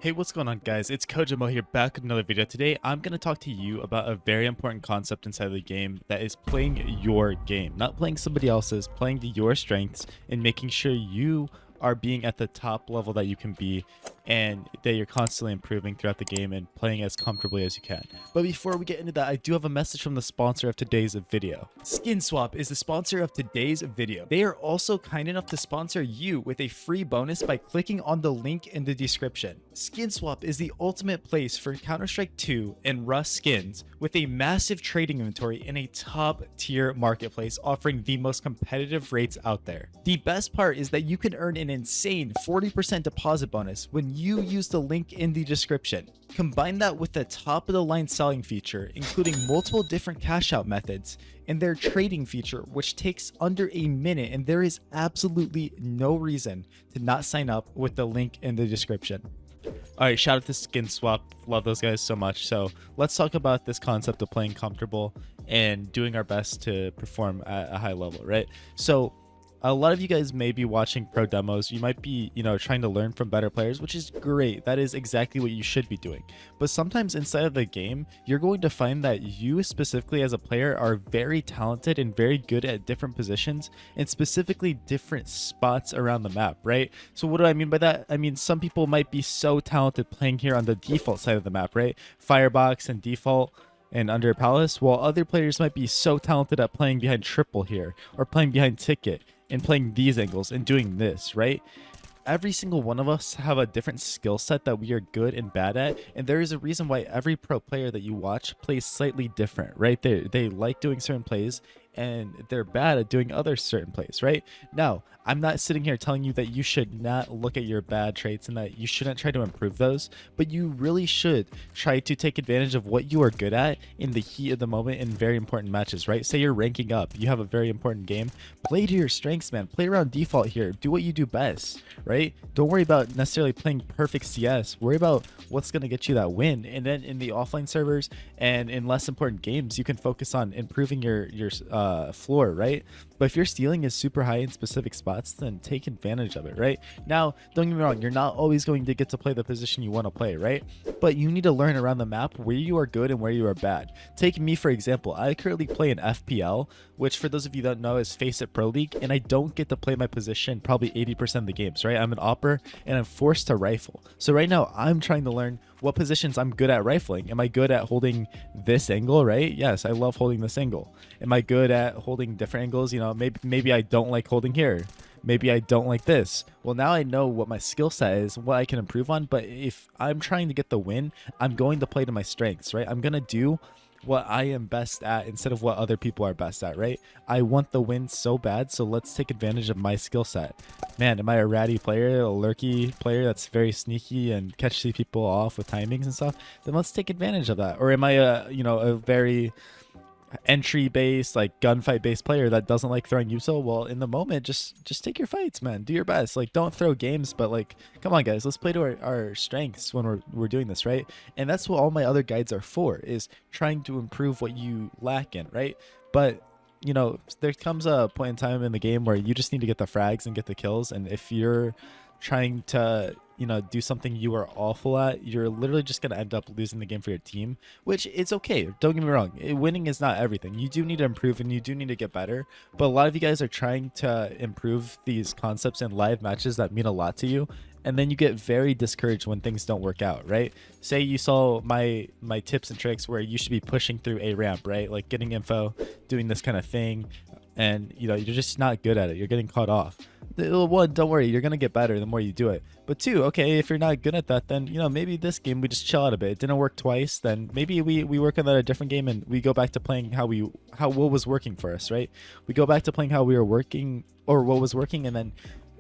Hey, what's going on, guys? It's CoJoMo here, back with another video. Today, I'm going to talk to you about a very important concept inside of the game that is playing your game, not playing somebody else's, playing to your strengths and making sure you are being at the top level that you can be and that you're constantly improving throughout the game and playing as comfortably as you can. But before we get into that, I do have a message from the sponsor of today's video. SkinSwap is the sponsor of today's video. They are also kind enough to sponsor you with a free bonus by clicking on the link in the description. SkinSwap is the ultimate place for Counter-Strike 2 and Rust skins with a massive trading inventory in a top tier marketplace offering the most competitive rates out there. The best part is that you can earn an insane 40% deposit bonus when you use the link in the description. Combine that with the top of the line selling feature, including multiple different cash out methods, and their trading feature, which takes under a minute, and there is absolutely no reason to not sign up with the link in the description. Alright, shout out to SkinSwap. Love those guys so much. So let's talk about this concept of playing comfortable and doing our best to perform at a high level, right? So a lot of you guys may be watching pro demos. You might be, trying to learn from better players, which is great. That is exactly what you should be doing. But sometimes inside of the game, you're going to find that you specifically as a player are very talented and very good at different positions and specifically different spots around the map, right? So what do I mean by that? I mean, some people might be so talented playing here on the default side of the map, right? Firebox and default and under palace, while other players might be so talented at playing behind triple here or playing behind ticket and playing these angles and doing this, right? Every single one of us have a different skill set that we are good and bad at, and there is a reason why every pro player that you watch plays slightly different, right? They like doing certain plays and they're bad at doing other certain plays, right? Now, I'm not sitting here telling you that you should not look at your bad traits and that you shouldn't try to improve those, but you really should try to take advantage of what you are good at in the heat of the moment in very important matches, right? Say you're ranking up, you have a very important game, play to your strengths, man. Play around default here. Do what you do best, right? Don't worry about necessarily playing perfect CS. Worry about what's going to get you that win. And then in the offline servers and in less important games, you can focus on improving your floor, right? But if your stealing is super high in specific spots, then take advantage of it, right? Now, don't get me wrong, you're not always going to get to play the position you want to play, right? But you need to learn around the map where you are good and where you are bad. Take me, for example. I currently play in FPL, which for those of you that don't know is Face It Pro League, and I don't get to play my position probably 80% of the games, right? I'm an opper, and I'm forced to rifle. So right now, I'm trying to learn what positions I'm good at rifling. Am I good at holding this angle, right? Yes, I love holding this angle. Am I good at holding different angles? Maybe I don't like holding here. Maybe I don't like this. Well, now I know what my skill set is, what I can improve on. But if I'm trying to get the win, I'm going to play to my strengths, right? I'm going to do what I am best at instead of what other people are best at, right? I want the win so bad, so let's take advantage of my skill set. Man, am I a ratty player, a lurky player that's very sneaky and catches people off with timings and stuff? Then let's take advantage of that. Or am I a very entry based, like gunfight based player that doesn't like throwing USO? Well, in the moment, just take your fights, man. Do your best. Like, don't throw games, but like, come on, guys, let's play to our strengths when we're doing this, right? And that's what all my other guides are for, is trying to improve what you lack in, right? But there comes a point in time in the game where you just need to get the frags and get the kills, and if you're trying to do something you are awful at, you're literally just going to end up losing the game for your team, which is okay. Don't get me wrong. Winning is not everything. You do need to improve and you do need to get better. But a lot of you guys are trying to improve these concepts in live matches that mean a lot to you. And then you get very discouraged when things don't work out, right? Say you saw my tips and tricks where you should be pushing through a ramp, right? Like getting info, doing this kind of thing. And you're just not good at it. You're getting caught off. One, don't worry, you're gonna get better the more you do it. But two, okay, if you're not good at that, then maybe this game we just chill out a bit. It didn't work twice, then maybe we work on that a different game and we go back to playing what was working for us, right? We go back to playing how we were working or what was working, and then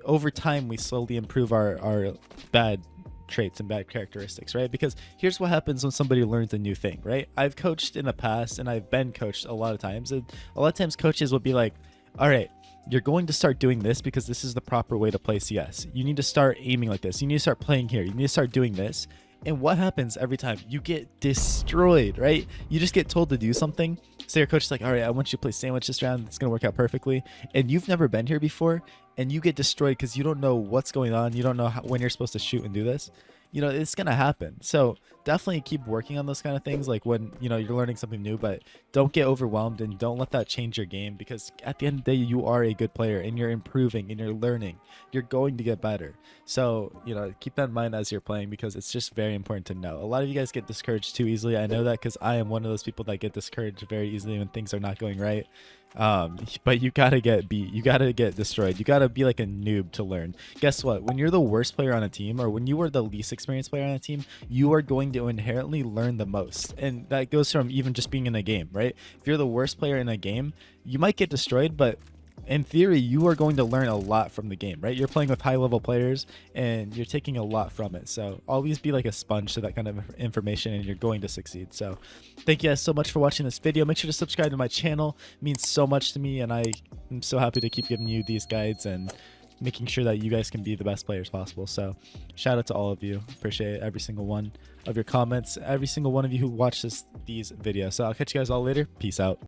over time we slowly improve our bad traits and bad characteristics, right? Because here's what happens when somebody learns a new thing, right? I've coached in the past and I've been coached a lot of times, and a lot of times coaches will be like, all right, you're going to start doing this because this is the proper way to play CS. You need to start aiming like this. You need to start playing here. You need to start doing this. And what happens every time? You get destroyed, right? You just get told to do something. Say your coach is like, all right, I want you to play sandwich this round. It's going to work out perfectly. And you've never been here before, and you get destroyed because you don't know what's going on. You don't know when you're supposed to shoot and do this. you know, it's gonna happen. So definitely keep working on those kind of things, like when, you know, you're learning something new, but don't get overwhelmed and don't let that change your game, because at the end of the day, you are a good player and you're improving and you're learning. You're going to get better. So, you know, keep that in mind as you're playing, because it's just very important to know. A lot of you guys get discouraged too easily. I know that because I am one of those people that get discouraged very easily when things are not going right. But you gotta get beat, you gotta get destroyed, you gotta be like a noob to learn. Guess what? When you're the worst player on a team, or when you are the least experienced player on a team, you are going to inherently learn the most. And that goes from even just being in a game, right? If you're the worst player in a game, you might get destroyed, but in theory, you are going to learn a lot from the game, right? You're playing with high level players and you're taking a lot from it. So always be like a sponge to that kind of information and you're going to succeed. So thank you guys so much for watching this video. Make sure to subscribe to my channel. It means so much to me, and I am so happy to keep giving you these guides and making sure that you guys can be the best players possible. So shout out to all of you. Appreciate every single one of your comments, every single one of you who watched these videos. So I'll catch you guys all later. Peace out.